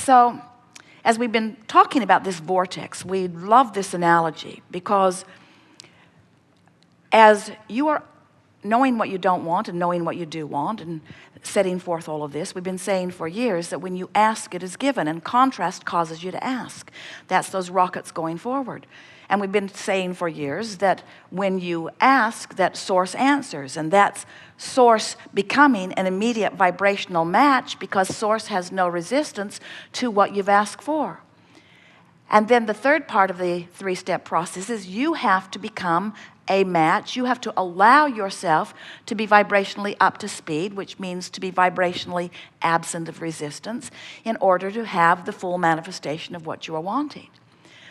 So as we've been talking about this vortex, we love this analogy because as you are knowing what you don't want and knowing what you do want and setting forth all of this, we've been saying for years that when you ask, it is given, and contrast causes you to ask. That's those rockets going forward. And we've been saying for years that when you ask, that source answers, and that's source becoming an immediate vibrational match because source has no resistance to what you've asked for. And then the third part of the three-step process is you have to become a match. You have to allow yourself to be vibrationally up to speed, which means to be vibrationally absent of resistance, in order to have the full manifestation of what you are wanting.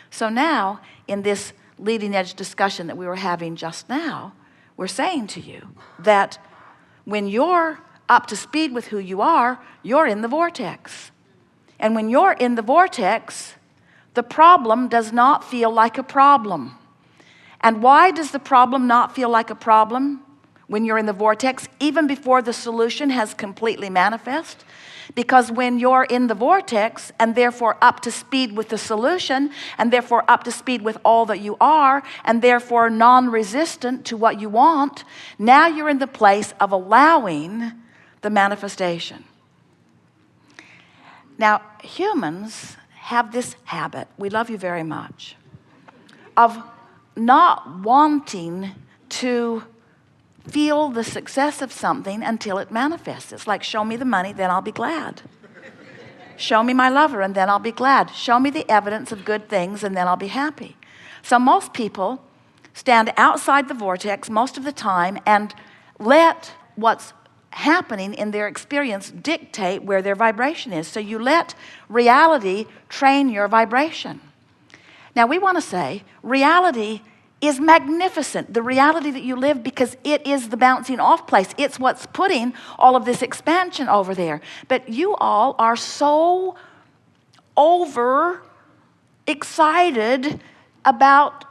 So now, in this leading edge discussion that we were having just now, we're saying to you that when you're up to speed with who you are, you're in the vortex. And when you're in the vortex, the problem does not feel like a problem. And why does the problem not feel like a problem when you're in the vortex, even before the solution has completely manifest? Because when you're in the vortex and therefore up to speed with the solution and therefore up to speed with all that you are and therefore non-resistant to what you want, now you're in the place of allowing the manifestation. Now, humans have this habit, we love you very much, of not wanting to feel the success of something until it manifests. It's like, show me the money, then I'll be glad. Show me my lover, and then I'll be glad. Show me the evidence of good things, and then I'll be happy. So most people stand outside the vortex most of the time and let what's happening in their experience dictate where their vibration is. So you let reality train your vibration. Now we want to say reality is magnificent, the reality that you live, because it is the bouncing off place. It's what's putting all of this expansion over there. But you all are so over excited about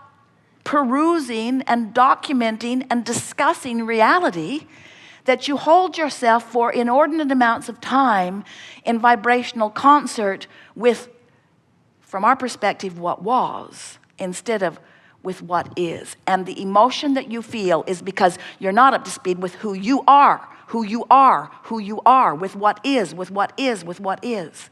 perusing and documenting and discussing reality that you hold yourself for inordinate amounts of time in vibrational concert with, from our perspective, what was, instead of with what is. And the emotion that you feel is because you're not up to speed with who you are, who you are, who you are, with what is, with what is, with what is.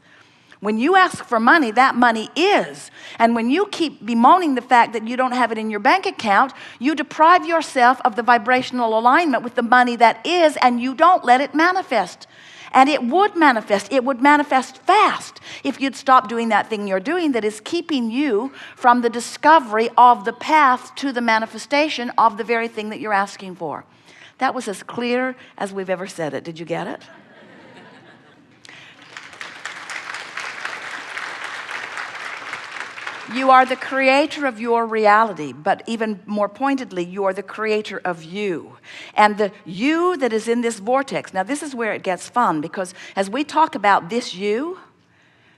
When you ask for money, that money is. And when you keep bemoaning the fact that you don't have it in your bank account, you deprive yourself of the vibrational alignment with the money that is, and you don't let it manifest. And it would manifest. It would manifest fast if you'd stop doing that thing you're doing that is keeping you from the discovery of the path to the manifestation of the very thing that you're asking for. That was as clear as we've ever said it. Did you get it? You are the creator of your reality, but even more pointedly, you are the creator of you. And the you that is in this vortex, now this is where it gets fun, because as we talk about this you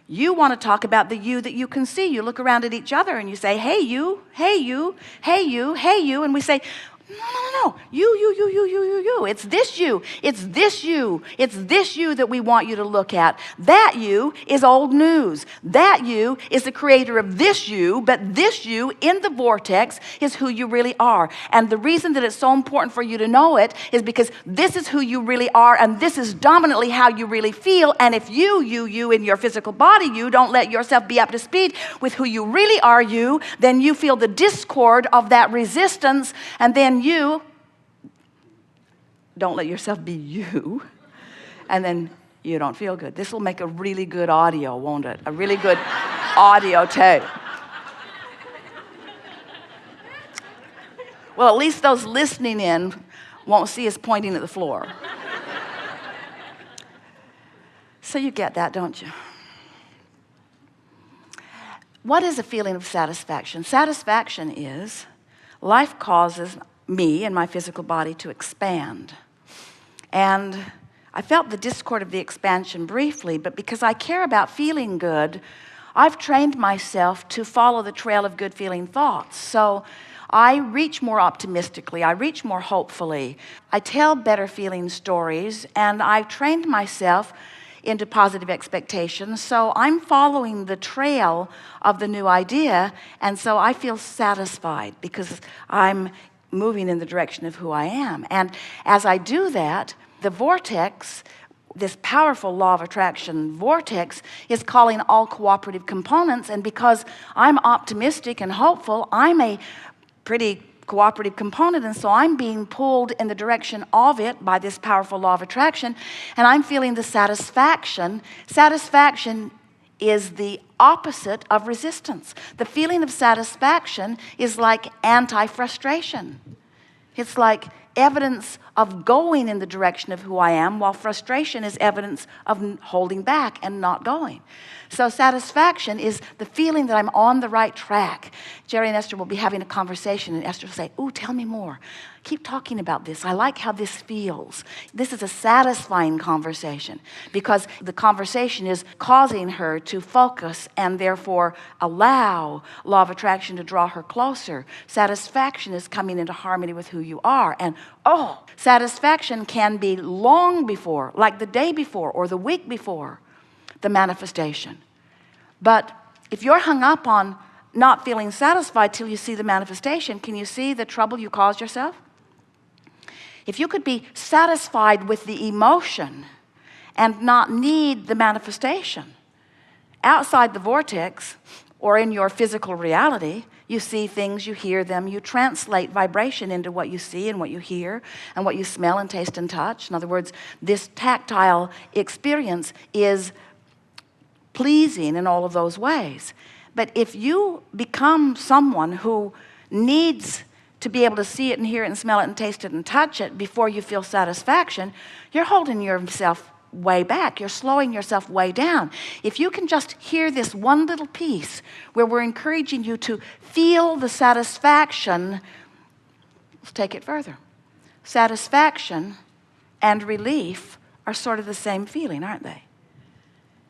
want to talk about the you that you can see. You look around at each other and you say, hey you, hey you, hey you, hey you, and we say, no, you. It's this you. It's this you. It's this you that we want you to look at. That you is old news. That you is the creator of this you, but this you in the vortex is who you really are. And the reason that it's so important for you to know it is because this is who you really are, and this is dominantly how you really feel. And if you in your physical body, you don't let yourself be up to speed with who you really are, you, then you feel the discord of that resistance, and then you don't let yourself be you, and then you don't feel good. This will make a really good audio, won't it? A really good audio tape. Well, at least those listening in won't see us pointing at the floor. So you get that, don't you? What is a feeling of satisfaction? Satisfaction is life causes me and my physical body to expand. And I felt the discord of the expansion briefly, but because I care about feeling good, I've trained myself to follow the trail of good feeling thoughts. So I reach more optimistically, I reach more hopefully, I tell better feeling stories, and I've trained myself into positive expectation. So I'm following the trail of the new idea, and so I feel satisfied because I'm moving in the direction of who I am. And as I do that, the vortex, this powerful law of attraction vortex, is calling all cooperative components. And because I'm optimistic and hopeful, I'm a pretty cooperative component, and so I'm being pulled in the direction of it by this powerful law of attraction, and I'm feeling the satisfaction. Satisfaction is the opposite of resistance. The feeling of satisfaction is like anti-frustration. It's like evidence of going in the direction of who I am, while frustration is evidence of holding back and not going. So satisfaction is the feeling that I'm on the right track. Jerry and Esther will be having a conversation, and Esther will say, "Ooh, tell me more. Keep talking about this. I like how this feels." This is a satisfying conversation because the conversation is causing her to focus and therefore allow law of attraction to draw her closer. Satisfaction is coming into harmony with who you are. And satisfaction can be long before, like the day before or the week before, the manifestation. But if you're hung up on not feeling satisfied till you see the manifestation, can you see the trouble you caused yourself? If you could be satisfied with the emotion and not need the manifestation, outside the vortex or in your physical reality, you see things, you hear them, you translate vibration into what you see and what you hear and what you smell and taste and touch. In other words, this tactile experience is pleasing in all of those ways. But if you become someone who needs to be able to see it and hear it and smell it and taste it and touch it before you feel satisfaction, you're holding yourself way back. You're slowing yourself way down. If you can just hear this one little piece where we're encouraging you to feel the satisfaction, let's take it further. Satisfaction and relief are sort of the same feeling, aren't they?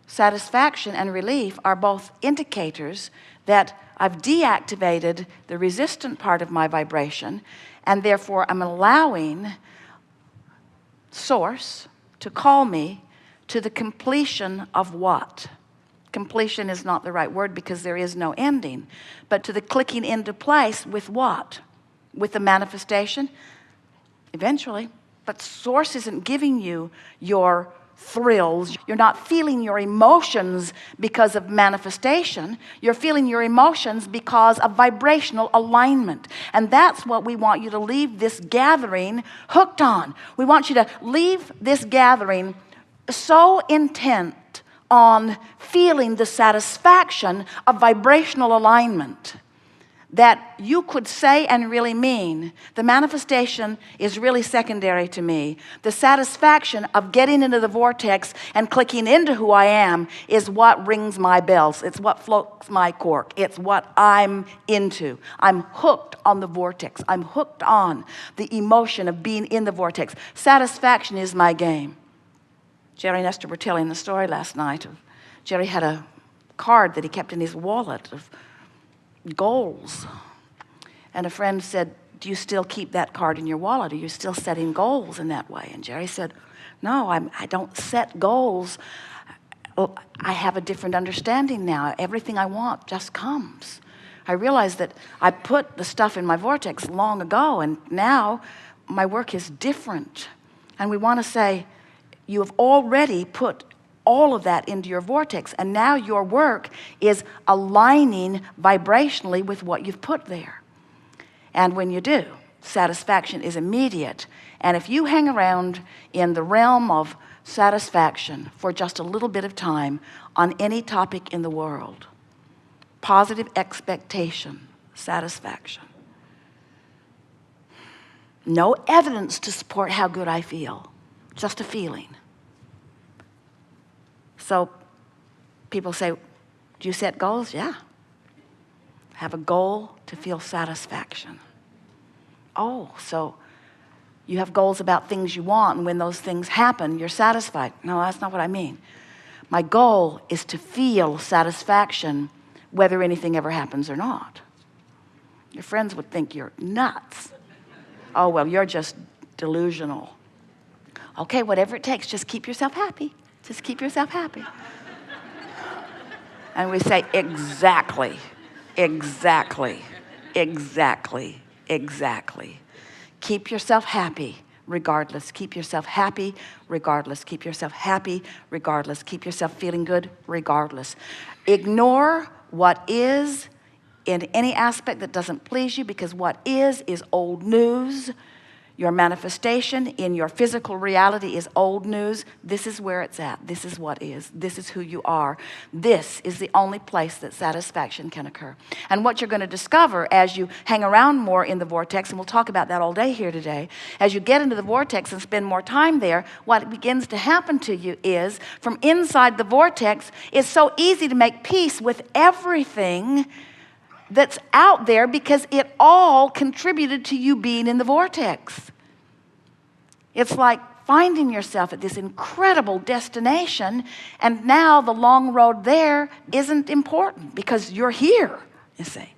Satisfaction and relief are both indicators that I've deactivated the resistant part of my vibration, and therefore I'm allowing Source to call me to the completion of what? Completion is not the right word because there is no ending, but to the clicking into place with what? With the manifestation? Eventually. But Source isn't giving you your thrills. You're not feeling your emotions because of manifestation. You're feeling your emotions because of vibrational alignment. And that's what we want you to leave this gathering hooked on. We want you to leave this gathering so intent on feeling the satisfaction of vibrational alignment that you could say and really mean, the manifestation is really secondary to me. The satisfaction of getting into the vortex and clicking into who I am is what rings my bells. It's what floats my cork. It's what I'm into. I'm hooked on the vortex. I'm hooked on the emotion of being in the vortex. Satisfaction is my game. Jerry and Esther were telling the story last night. Jerry had a card that he kept in his wallet of goals. And a friend said, "Do you still keep that card in your wallet? Are you still setting goals in that way?" And Jerry said, "No, I don't set goals. I have a different understanding now. Everything I want just comes. I realize that I put the stuff in my vortex long ago, and now my work is different." And we want to say, you have already put all of that into your vortex, and now your work is aligning vibrationally with what you've put there. And when you do, satisfaction is immediate. And if you hang around in the realm of satisfaction for just a little bit of time on any topic in the world, positive expectation, satisfaction, no evidence to support how good I feel, just a feeling. So people say, "Do you set goals?" Yeah. Have a goal to feel satisfaction. Oh, so you have goals about things you want, and when those things happen, you're satisfied. No, that's not what I mean. My goal is to feel satisfaction whether anything ever happens or not. Your friends would think you're nuts. Oh, well, you're just delusional. Okay, whatever it takes, just keep yourself happy. Just keep yourself happy. And we say, exactly, exactly, exactly, exactly. Keep yourself happy regardless. Keep yourself happy regardless. Keep yourself happy regardless. Keep yourself feeling good regardless. Ignore what is in any aspect that doesn't please you, because what is old news. Your manifestation in your physical reality is old news. This is where it's at. This is what is. This is who you are. This is the only place that satisfaction can occur. And what you're going to discover as you hang around more in the vortex, and we'll talk about that all day here today, as you get into the vortex and spend more time there, what begins to happen to you is, from inside the vortex, it's so easy to make peace with everything that's out there, because it all contributed to you being in the vortex. It's like finding yourself at this incredible destination, and now the long road there isn't important because you're here, you see.